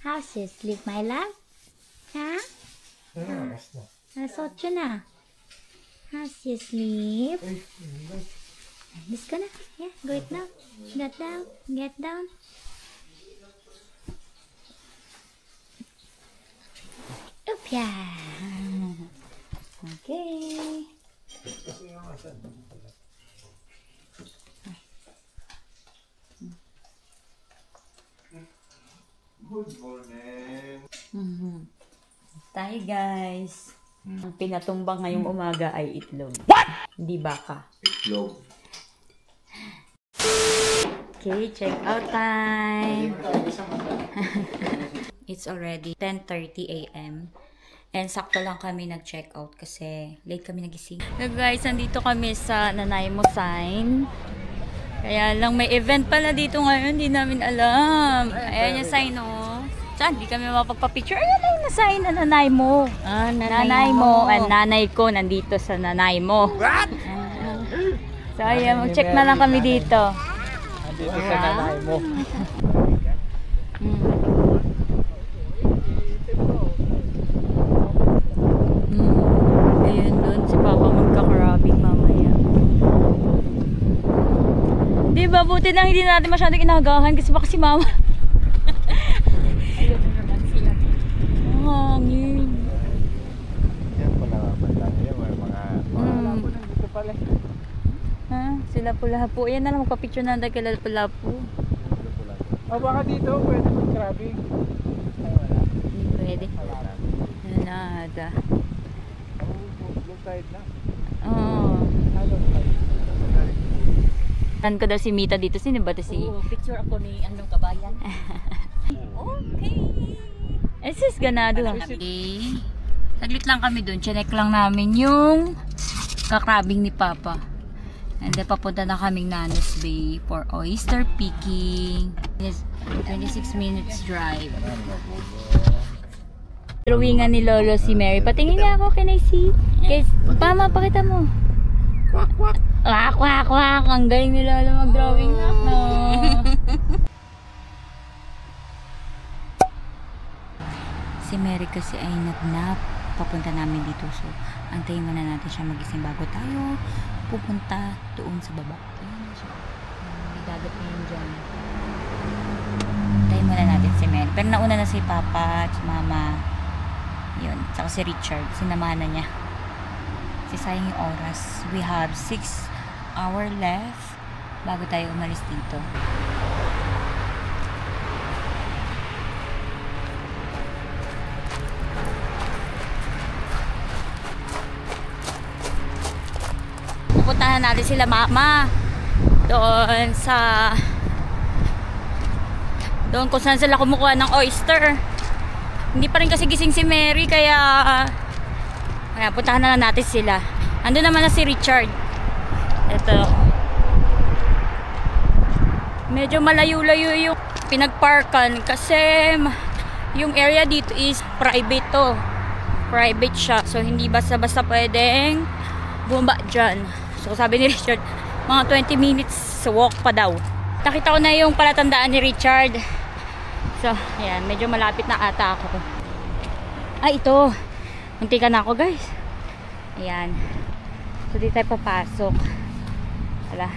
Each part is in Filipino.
How's you sleep, my love? Ha? Alas 8 na. How's you sleep? Alis ka na. Yeah, go it now. Get down. Get down. Upya. Okay. Good morning. Tayo guys. Ang pinatumbang ngayong umaga ay itlog. What? Hindi baka. Itlog. Okay, check out time. It's already 10:30 a.m. And sakto lang kami nag-check out kasi late kami nagising. So guys, nandito kami sa Nanaimo sign. Kaya lang may event pala dito ngayon, hindi namin alam. Ayan yung sign, oh. Saan? Hindi kami mapagpa-picture. Ayan lang yung sign na Nanaimo. Ah, Nanaimo. Ang nanay ko nandito sa Nanaimo. What? So ayan, mag-check na lang kami dito. Nandito sa Nanaimo. Ayun doon, si Papa magkakarabing mamaya. Di ba, buti na hindi natin masyadong inagahan kasi baka si Mama. Ayun naman sila. Hangin. Yan pala bandang yan, may mga lapo nandito pala. Ha? Sila Lapu-Lapu. Yan na lang, magpa-picture na kay Lapu-Lapu. O baka dito, pwede mag-crabbing. Hindi pwede. Nada. Low tide na. Oo. Low tide. Saan ko daw si Mita dito? Sino ba ito si? Picture ako ni anong kabayan. Okay. Sis ganado. Okay. Saglit lang kami dun. Chinek lang namin yung kakrabing ni Papa. And then papunta na kaming Nanos Bay for oyster picking. Yes, 26 minutes drive. Drawingan ni Lolo si Mary. Patingin nga ako, can I see? Guys, Mama, pakita mo. Kwak, kwak. Wak, wak, wak. Ang galing ni Lolo mag-drawing na. No. Si Mary kasi ay nagnap. Papunta namin dito. So, antayin muna natin siya magising bago tayo pupunta doon sa baba. Ayan siya. May dagat na yun dyan. Antayin muna natin si Mary. Pero nauna na si Papa at si Mama. Yun. Saka si Richard. Sinamahan na niya. Kasi sayang yung oras. We have 6 hours left bago tayo umalis dito. Pupuntahan natin sila Mama doon kung saan sila kumukuha ng oyster. Hindi pa rin kasi gising si Mary kaya puntahan na lang natin sila. Ando naman na si Richard. Ito. Medyo malayo-layo yung pinagparkan kasi yung area dito is private to. Private siya. So hindi basta-basta pwedeng bumaba dyan. So sabi ni Richard, mga 20 minutes walk pa daw. Nakita ko na yung palatandaan ni Richard. So, ayan, medyo malapit na ata ako. Ay, ito. Muntikan na ako, guys. Ayan. So, di tayo papasok. Wala.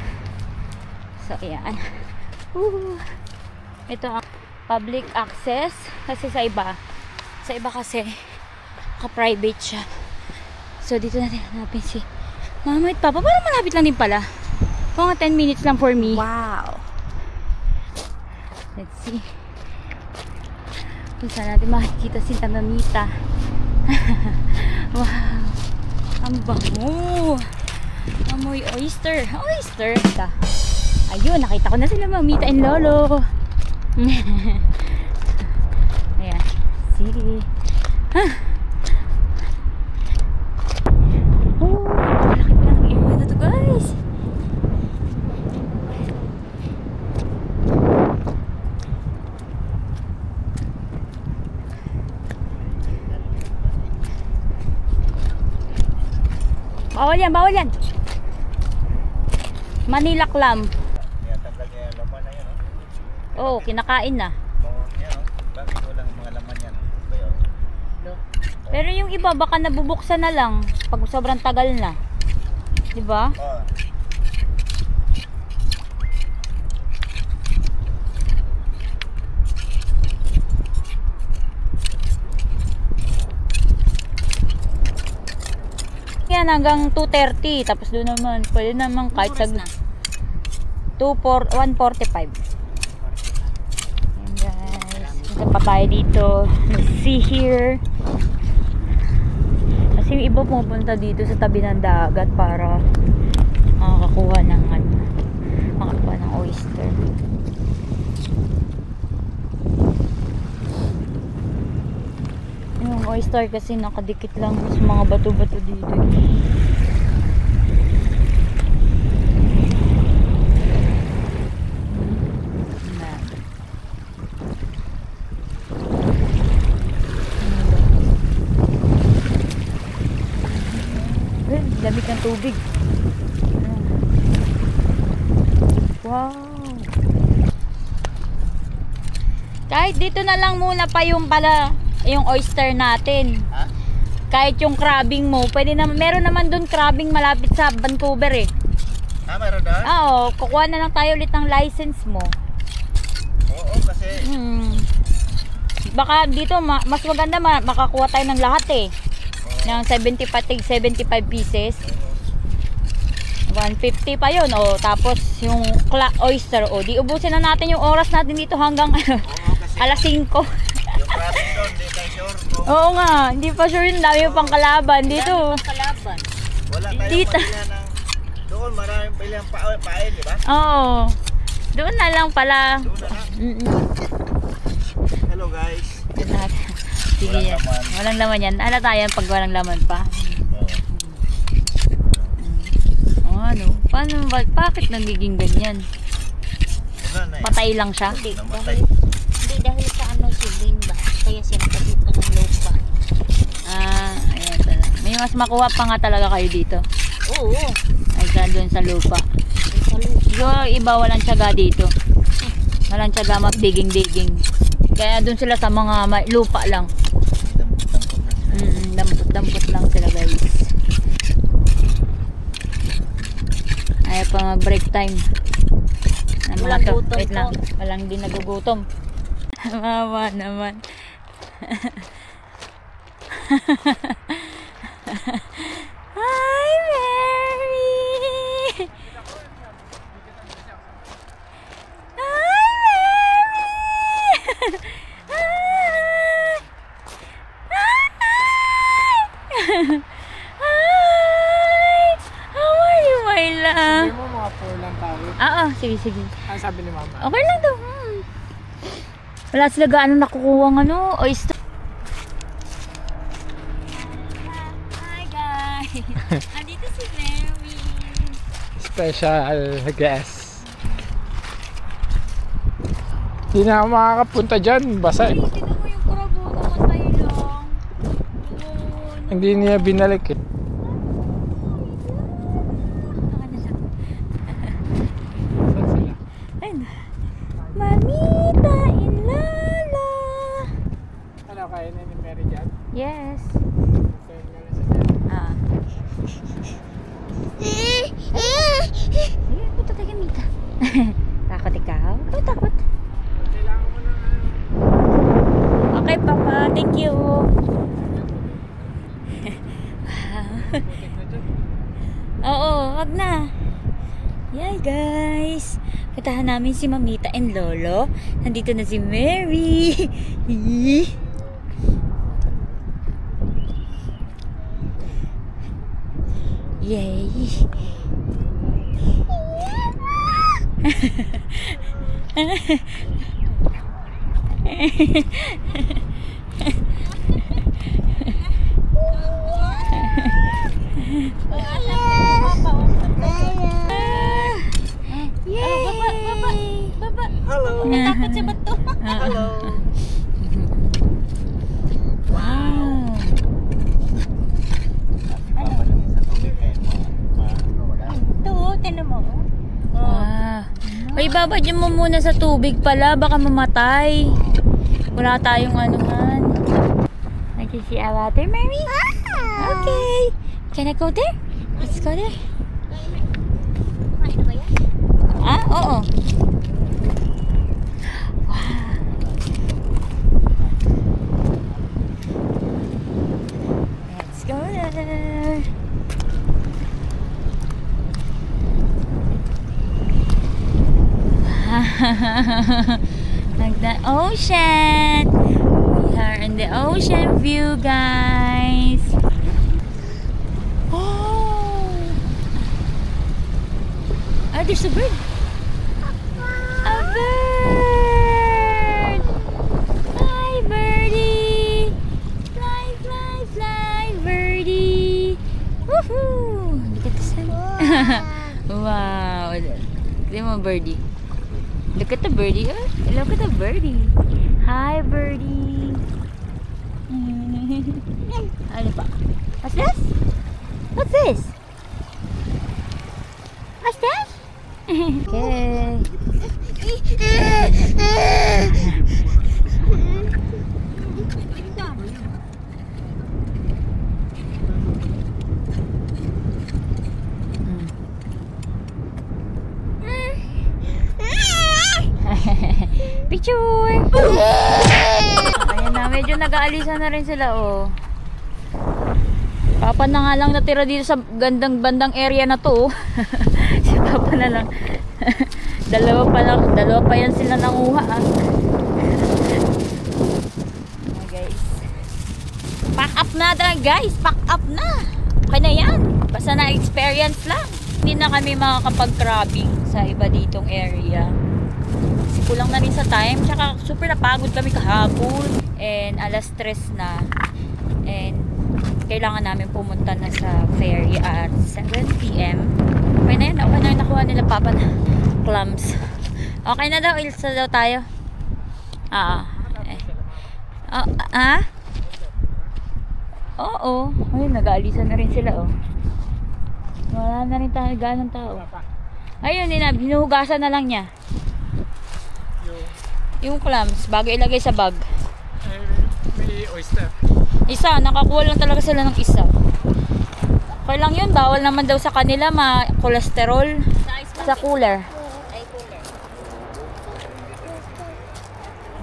So, ayan. Ito ang public access. Kasi sa iba kasi ka-private siya. So, dito natin hanapin si Mama at Papa. Parang malapit lang din pala. Mga 10 minutes lang for me. Wow. Let's see. Kung saan natin makikita si Mamita. Wow. Ang bango. Amoy oyster. Oyster. Ayun, nakita ko na sila Mamita and Lolo. Ayan. See. Oh, malaki pa lang area na to, guys. Bawal yan, bawal yan. Manila clam. Tanggal niya yung laman na yun, Oh, kinakain na. Yan, bakit walang mga Pero yung iba baka nabubuksan na lang pag sobrang tagal na. 'Di ba? Oh. Yan hanggang 2:30 tapos doon naman pwede naman kahit sa 1:45. Yan guys. Isa pa tayo dito. Let's see here. Kasi yung iba pumunta dito sa tabi ng dagat para makakuha ng makakuha ng oyster. Yung oyster kasi nakadikit lang sa mga bato-bato dito. Lamig ng tubig. Wow. Kahit dito na lang muna pa yung oyster natin. Ha? Kahit yung crabbing mo, pwede na, meron naman dun crabbing malapit sa Vancouver eh. Meron doon? Oo, kukuha na lang tayo ulit ng license mo. Oo, kasi Baka dito mas maganda makakuha tayo ng lahat eh. Ng 75 pieces. 150 pa yun. O, tapos yung oyster, o, di ubusin na natin yung oras natin dito hanggang alas 5. yung crabbing doon, di tayo sure kung Oo nga, hindi pa sure yun. Dami pang kalaban dito. wala tayong Dito. pila ng doon, maraming pila ng pain, di ba? Oo. Doon na lang pala. Doon na lang. Hello guys. Sige Walang yan. laman. Walang laman yan. Alata yan pag walang laman pa. Oo. Ano? Paano? Bakit nagiging ganyan? Wala na eh. Patay lang siya? Namatay. Hindi dahil sa si Linda. Kaya siya nakasuka ng lupa. Ayan pala. May mas makuha pa nga talaga kayo dito. Oo. Ay, doon sa lupa. Yung iba walang tiyaga dito. Walang tiyaga mag-digging-digging. Kaya doon sila sa mga lupa lang. Dampot-dampot lang sila guys. Ayaw pa mag-break time. Walang gutom Wait to. lang. Walang din nagugutom. Mama naman. Hi, Mary! Hi, Mary! Hi! How are you, my love? Sabi mo mga 4 lang tayo. Sige, sige. Ano sabi ni mama? Okay lang daw. Wala sila gaano nakukuha ng oyster. Hi guys! Andito si Mary. Special guest. Hindi na ako makakapunta dyan. Basa. Ay, tignan mo yung krabo namatay lang. Doon. Hindi niya binalik eh. Saan sila? Ayun. Mamita in Lala. Ano, kaya na ni Mary dyan? Yes. Kaya nga na sa dyan. Sige, punta tayo Mita. Takot ikaw? Ikaw takot. Kailangan mo na Okay, Papa. Thank you. putik na dyan. Oo, wag na. Yay, guys. Puntahan namin si Mamita and Lolo. Nandito na si Mary. Yay. Yay! Hello. Takot sa bato. Hello. Wow! Papalamin sa tubig kayo wala. Ito, tinan mo. Wow! Ay, babadyan mo muna sa tubig pala. Baka mamatay. Wala tayong anuhan. Hi Want to see our water, Mary? Okay. Can I go there? Let's go there. Ah, oo. Wow. Let's go there. Like the ocean. We are in the ocean view, guys. Oh, there's a bird. A bird. Fly, birdie. Fly, fly, fly, birdie. Woohoo! Look at the sun. Wow. Look mo, birdie. Look at the birdie. Oh, look at the birdie. Hi, birdie. Ano pa? What's this? What's this? What's this? Okay. Picture! Ayan na, medyo nag-aalisan na rin sila, oh. Papa na nga lang natira dito sa gandang bandang area na to, oh. Si Papa na lang. Dalawa pa yan sila nanguha, ah. Guys. Pack up na guys. Pack up na. Okay na yan. Basta na-experience lang. Hindi na kami makakapag-crabbing sa iba ditong area. Kulang na rin sa time, tsaka super napagod kami kahapon and alas 3 na and kailangan namin pumunta na sa ferry at 7 PM. Okay na yun, okay na yun, nakuha nila Papa na clams. Okay na daw, ilsa daw tayo. Oo, ayun, nag-aalisan na rin sila, oh. Wala na rin tayo ganang tao. Ayun, hinuhugasan na lang niya yung clams bago ilagay sa bag. May oyster. Isa, nakakuha lang talaga sila ng isa. Okay lang yun, bawal naman daw sa kanila ma-cholesterol sa cooler.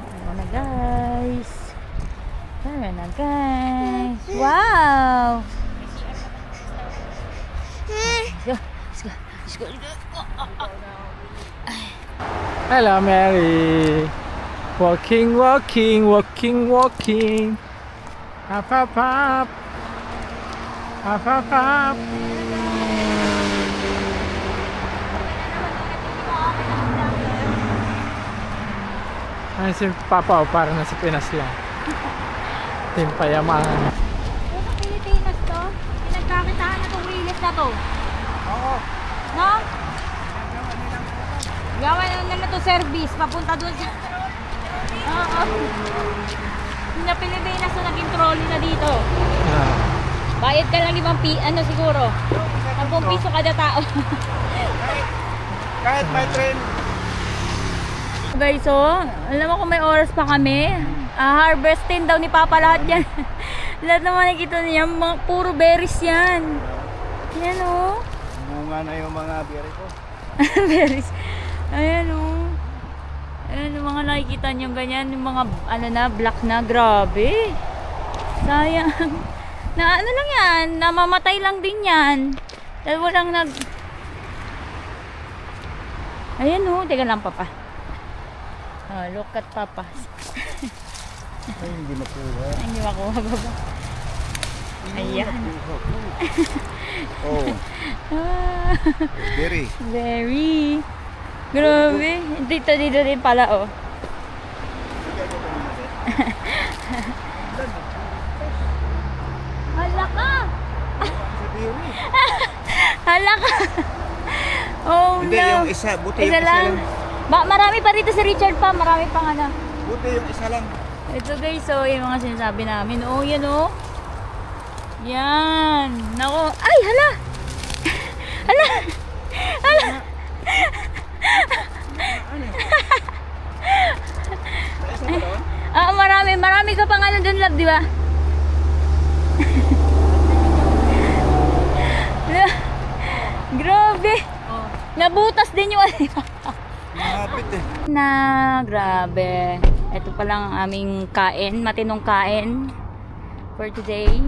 Tara na guys. Tara na guys. Wow! Let's go. Let's go. Hello, Mary. Walking, walking, walking, walking. Up, up, up. Up, up, up. Ay, si Papa, para nasa Pinas lang. Team Payaman. Sa Pilipinas to, pinagkakitaan na itong rilis na to. Oo. No? Gawa na nila to service, papunta doon sa... Oo. Na Pilipinas na naging trolley na dito. Bayad ka lang 5 ano siguro? 10 piso kada tao. Kahit may train. Guys, so, alam mo kung may oras pa kami, harvestin daw ni Papa lahat yan. Lahat naman nakikita niya, puro berries yan. Yan o. Bunga na yung mga berry ko. Berries. Ayan o. Ayan yung mga nakikita niyo ganyan, yung mga ano na, black na, grabe. Sayang. Na ano lang yan, namamatay lang din yan. Dahil walang Ayan o, teka lang Papa. Oh, look at Papa. Ay, hindi makuha. Hindi makuha baba. Ayan. Oh, berry. Very. Grabe. Dito din pala, oh. Hala ka! Hala ka! Oh, Hindi, no. yung isa. Buti Isa yung isa lang. lang. Marami pa rito si Richard pa. Marami pang ano. Buti yung isa lang. Ito guys, so yung mga sinasabi namin. Oh, yan oh. Yan. Nako. Ay, hala! Hala! Hala! Isa ba doon? Marami ka pang ano dun, love, di ba? Grabe. Nabutas din yung Mahapit eh. na grabe. Ito pa lang ang aming kain, matinong kain for today.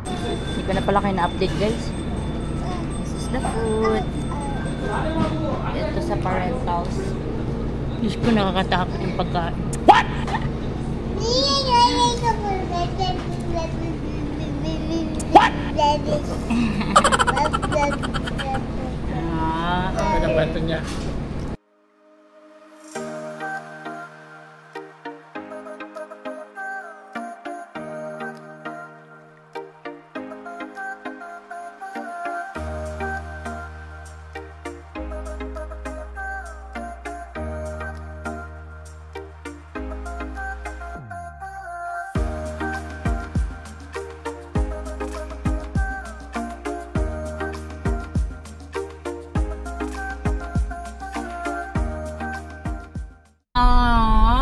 Hindi ko na pala kayo na-update guys. This is the food. Ito sa parent house. Diyos ko, nakakatakot yung pagkain. What? Ano ba ito niya?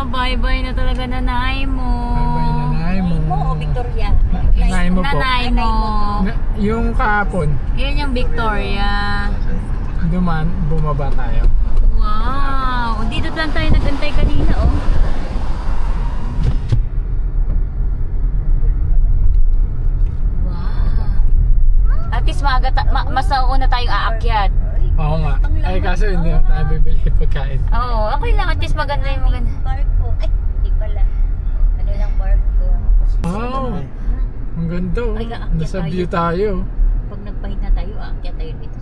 Bye-bye na talaga nanay mo. Bye-bye nanay mo. O Victoria? Nanay mo po. Nanay mo. Yung kahapon, Yan yung Victoria. bumaba tayo. Wow! Dito lang tayo nagantay kanina, oh. Wow! At least mas nauna tayong aakyat. Oo nga. Ay kaso hindi na tayo bibili pagkain. Oo, okay lang. At least maganda yung maganda. Barko. Ay, hindi pala. Ano lang barko. Wow! Ang ganda oh. Ay, aakyat Nasa tayo. view tayo. Pag nagpahinga tayo, aakyat tayo dito.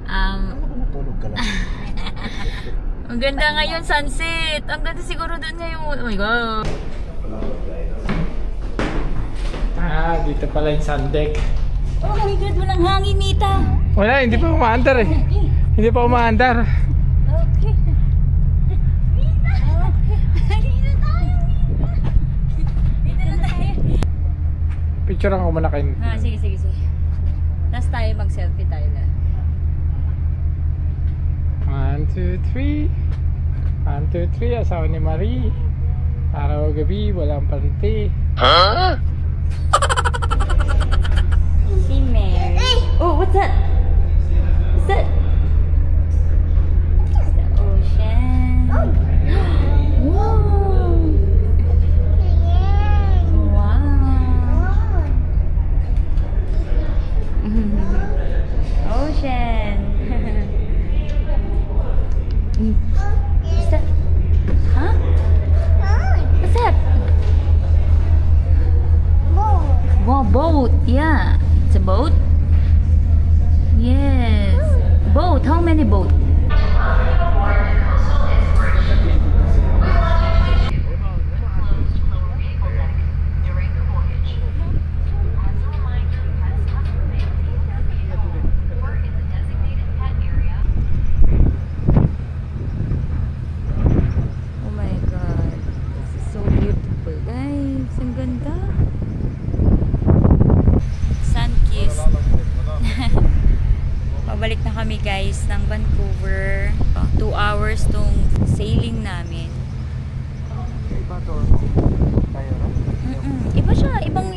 Matulog ka lang. Ang ganda ngayon, sunset. Ang ganda siguro doon ngayon. Oh my God. Dito pala yung sun deck. Oh my God, walang hangin, Mita. Wala, hindi pa umaandar eh. Hindi pa umaandar. Okay. Mita. Dito tayo, Mita. Dito na tayo. Picture ako muna kayo. Sige. Tapos tayo mag-selfie tayo na. 1, 2, 3. 1, 2, 3. Asawa ni Marie. Araw gabi, walang panty. Si Mary. Oh, what's that? What's that? It's the ocean. Wow. Ocean. What's that? Huh? What's that? Wow, boat. Yeah. It's a boat? Yes. Boat. How many boat? Oh my God. This is so beautiful, guys. Ang ganda. Sunkissed. Pabalik na kami guys ng Vancouver. 2 hours tong sailing namin. Iba to. Tayo na. Iba siya, ibang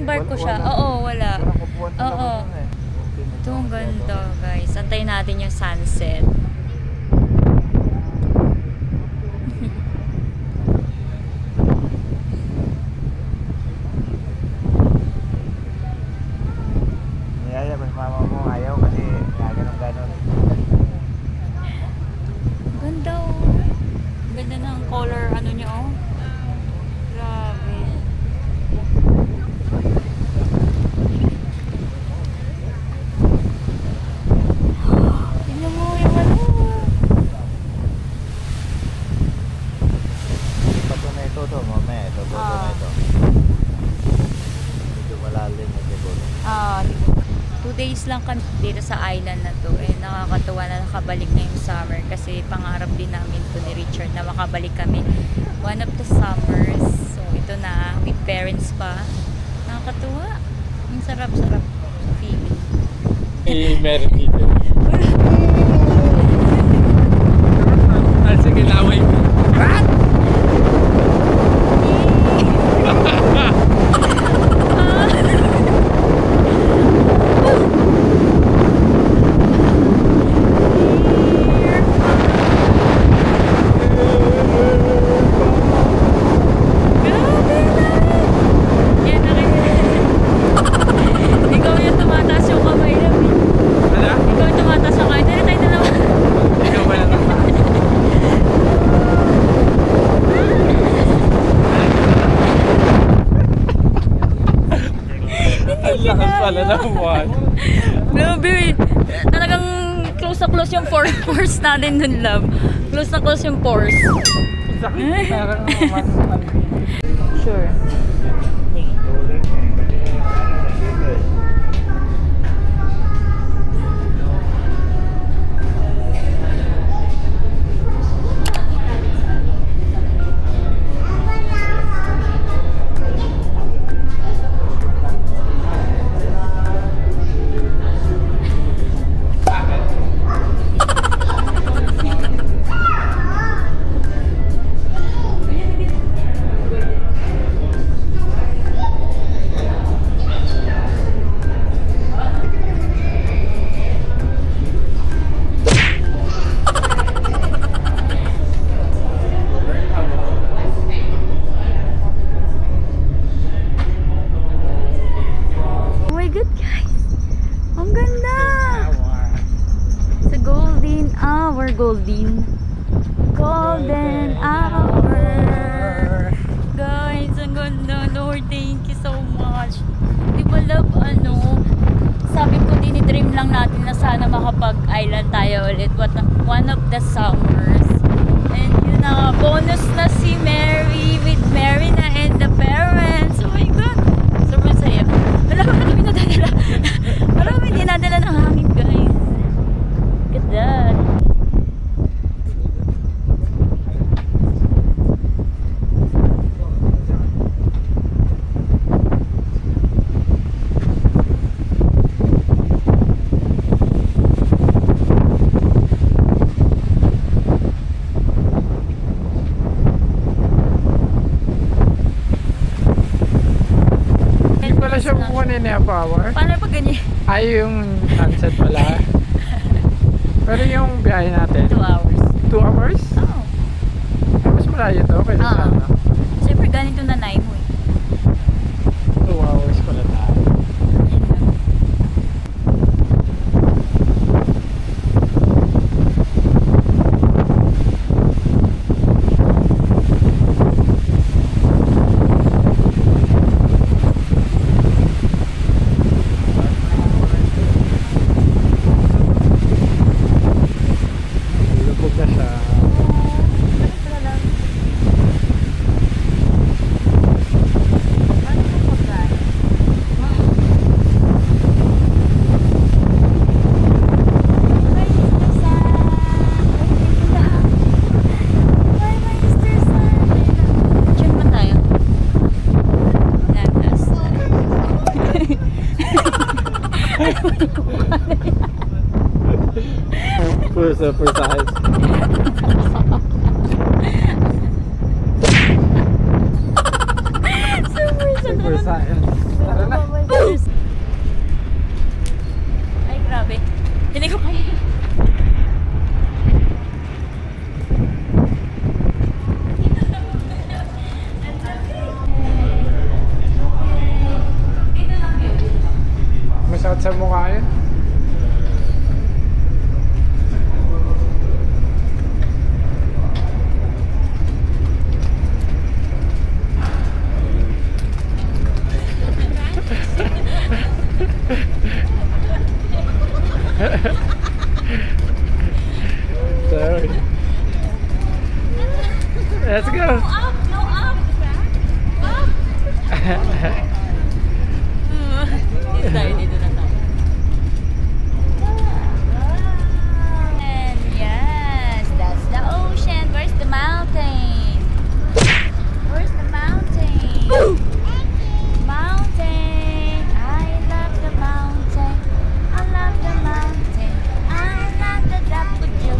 barko siya. Oo, wala. Parang kupuan sa Oo. labas na eh. Ito ang ganda guys. Antayin natin yung sunset. Niyaya ba mama mo ayaw kasi ganon. Ganda oh. Ganda ng color ano niya oh. Grabe. Tingnan mo yung ano. Bato na ito to, mamaya ito, bato na ito. Medyo malalim na siguro. 2 days lang kami dito sa island na to. Eh, nakakatuwa na nakabalik na yung summer kasi pangarap din namin to ni Richard na makabalik kami one of the summers. So, ito na, with parents pa. Nakakatuwa. Ang sarap-sarap feeling. Meron dito. Sige, laway ko. Kala naman. Grabe. Talagang close na close yung pores natin dun, love. Close na close yung pores. Sakit. Parang man. Sure. Golden hour. Guys, ang ganda. Lord, thank you so much. Di ba, love, sabi ko, dinidream lang natin na sana makapag-island tayo ulit. One of the summers. And yun na, bonus na si Mary with Marina and the parents. Oh my God. Sobrang saya. Wala ka kami nadadala. Parang hindi nadala ng hangin, guys. Look at that. Siya kukunin niya power. Paano pag ganyan? Ay, yung sunset pala. Pero yung biyahe natin 2 hours. 2 hours? Oo. Mas malayo to kaysa sa ano. Siyempre ganito na nai mo 2 hours pala tayo. Super size. Super size. Tara na. Ay, grabe. Hindi ko kaya. Masakit sa mukha yun. Sorry. Let's go. No up, no up. Up. Dito tayo, dito na tayo. And yes, that's the ocean. Where's the mountain? Where's the mountain? Mountain. I love the mountain. I love the mountain. I love the daffodil.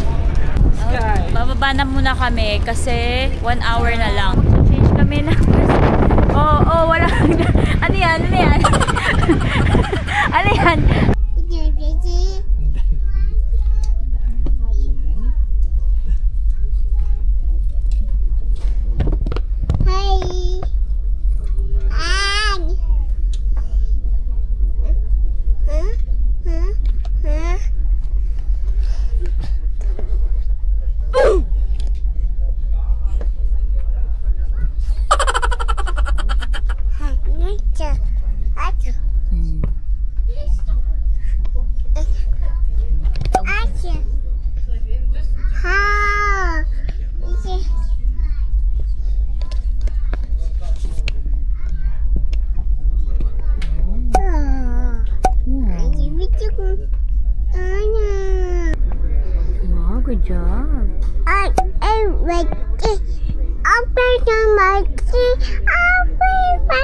Sky. Bababa na muna kami kasi 1 hour na lang. Change kami na. Wala. Ano yan? Ano yan? Ano yan? Good job. I like it. Open the mic. Open the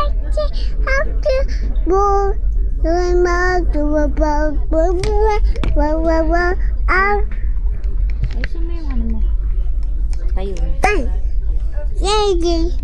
Ayusin mo yung ano mo. Tayo. mic.